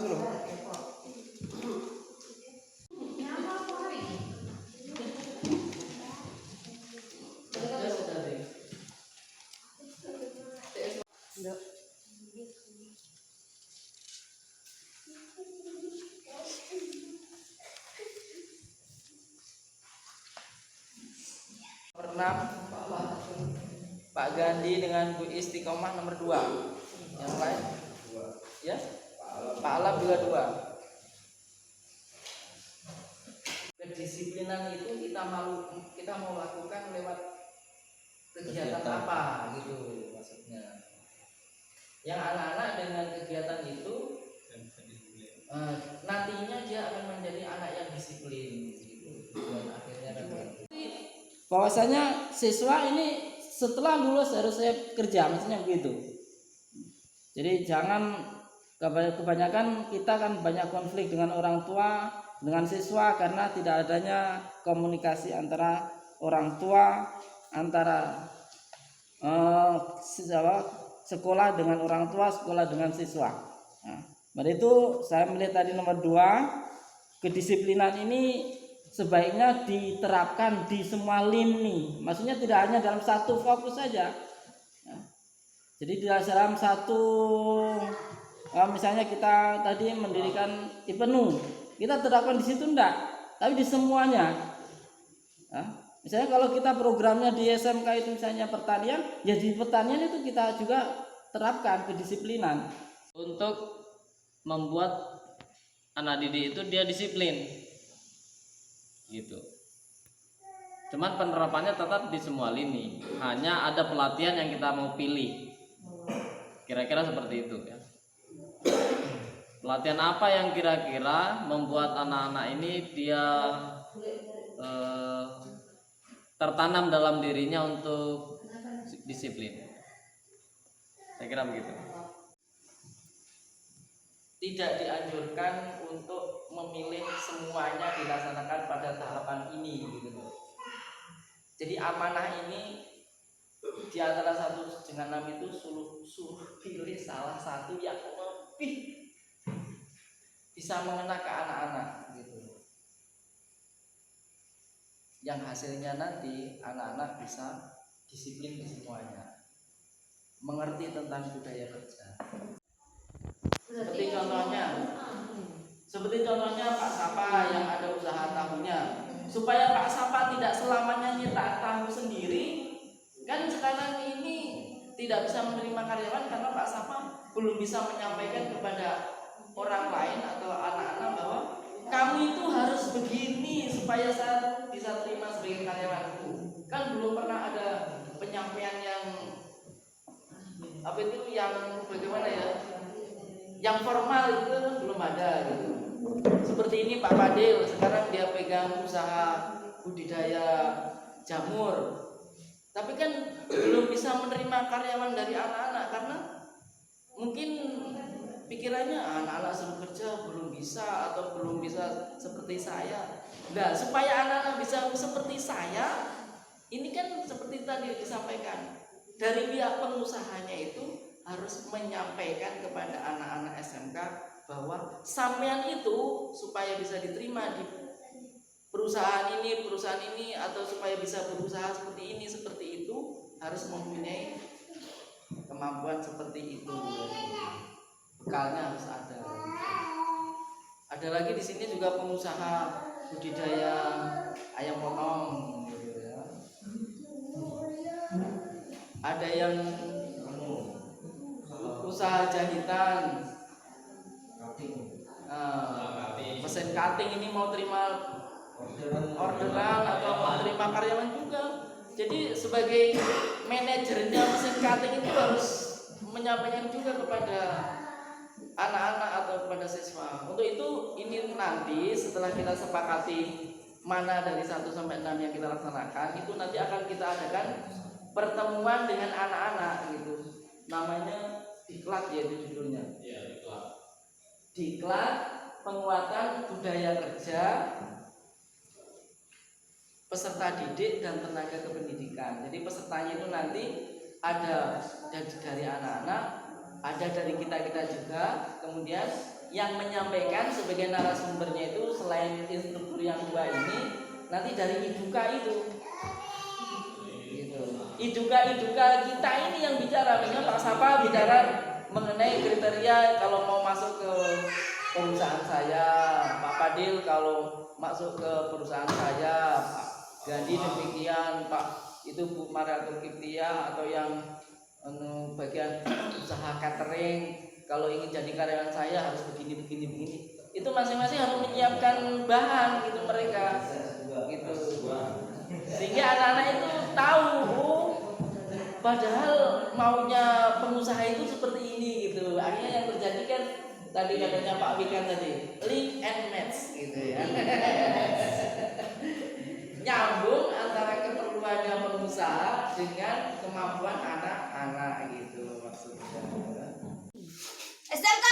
dulu. Pernah Pak Gandhi dengan Bu Istiqomah nomor 2. Yang lain? Ya? Pak Alam juga 2. Kedisiplinan itu kita mau lakukan lewat kegiatan apa gitu maksudnya. Yang anak-anak dengan kegiatan itu nantinya dia akan menjadi anak yang disiplin gitu. Dan akhirnya bahwasanya siswa ini setelah lulus harus saya kerja, maksudnya begitu. Jadi jangan kebanyakan kita kan banyak konflik dengan orang tua, dengan siswa karena tidak adanya komunikasi antara orang tua, antara sekolah dengan orang tua, sekolah dengan siswa. Nah, pada itu saya melihat tadi nomor 2, kedisiplinan ini sebaiknya diterapkan di semua lini. Maksudnya tidak hanya dalam satu fokus saja. Nah, jadi di dalam satu, misalnya kita tadi mendirikan IPENU, kita terapkan di situ enggak, tapi di semuanya. Nah, misalnya kalau kita programnya di SMK itu misalnya pertanian, ya di pertanian itu kita juga terapkan kedisiplinan untuk membuat anak didik itu dia disiplin gitu. Cuman penerapannya tetap di semua lini, hanya ada pelatihan yang kita mau pilih. Kira-kira seperti itu ya. Pelatihan apa yang kira-kira membuat anak-anak ini dia tertanam dalam dirinya untuk disiplin. Saya kira begitu. Tidak dianjurkan untuk memilih semuanya dilaksanakan pada tahapan ini gitu. Jadi amanah ini di antara 1 dengan 6 itu suruh pilih salah satu yang lebih bisa mengena ke anak-anak gitu. Yang hasilnya nanti anak-anak bisa disiplin di semuanya, mengerti tentang budaya kerja. Seperti contohnya Pak Sapa yang ada usaha tahunya, supaya Pak Sapa tidak selamanya nyetak tahu sendiri. Kan sekarang ini tidak bisa menerima karyawan karena Pak Sapa belum bisa menyampaikan kepada orang lain atau anak-anak bahwa kamu itu harus begini supaya saya bisa terima sebagai karyawanku. Kan belum pernah ada penyampaian yang bagaimana ya, yang formal itu belum ada gitu. Seperti ini Pak Padil, sekarang dia pegang usaha budidaya jamur, tapi kan belum bisa menerima karyawan dari anak-anak karena mungkin pikirannya anak-anak suruh kerja belum bisa atau belum bisa seperti saya. Nah, supaya anak-anak bisa seperti saya, ini kan seperti tadi disampaikan, dari pihak pengusahanya itu harus menyampaikan kepada anak-anak SMK bahwa sampean itu supaya bisa diterima di perusahaan ini atau supaya bisa berusaha seperti ini seperti itu harus mempunyai kemampuan seperti itu. Bekalnya harus ada. Ada lagi di sini juga pengusaha budidaya ayam potong gitu ya. Ada yang usaha jahitan, mesin cutting, ini mau terima orderan atau mau terima karyawan juga. Jadi sebagai manajernya mesin cutting itu harus menyampaikan juga kepada anak-anak atau kepada siswa. Untuk itu ini nanti setelah kita sepakati mana dari 1 sampai 6 yang kita laksanakan, itu nanti akan kita adakan pertemuan dengan anak-anak gitu. Namanya diklat ya itu judulnya. Iya, diklat. Diklat penguatan budaya kerja peserta didik dan tenaga kependidikan. Jadi pesertanya itu nanti ada dari anak-anak, ada dari kita juga, kemudian yang menyampaikan sebagai narasumbernya itu selain instruktur yang dua ini nanti dari Iduka itu gitu. Iduka kita ini yang bicara, misalnya Pak Sapa bicara mengenai kriteria kalau mau masuk ke perusahaan saya, Pak Fadil kalau masuk ke perusahaan saya, Pak Gandhi demikian, Pak itu Bu Maratul Kiptia atau yang bagian usaha catering kalau ingin jadi karyawan saya harus begini. Itu masing-masing harus menyiapkan bahan gitu mereka gitu. Sehingga anak-anak itu tahu padahal maunya pengusaha itu seperti ini gitu. Akhirnya yang terjadi kan tadi katanya Pak Wikan tadi, link and match gitu ya. Nyambung antara keperluannya pengusaha dengan kemampuan anak-anak gitu maksudnya. SMK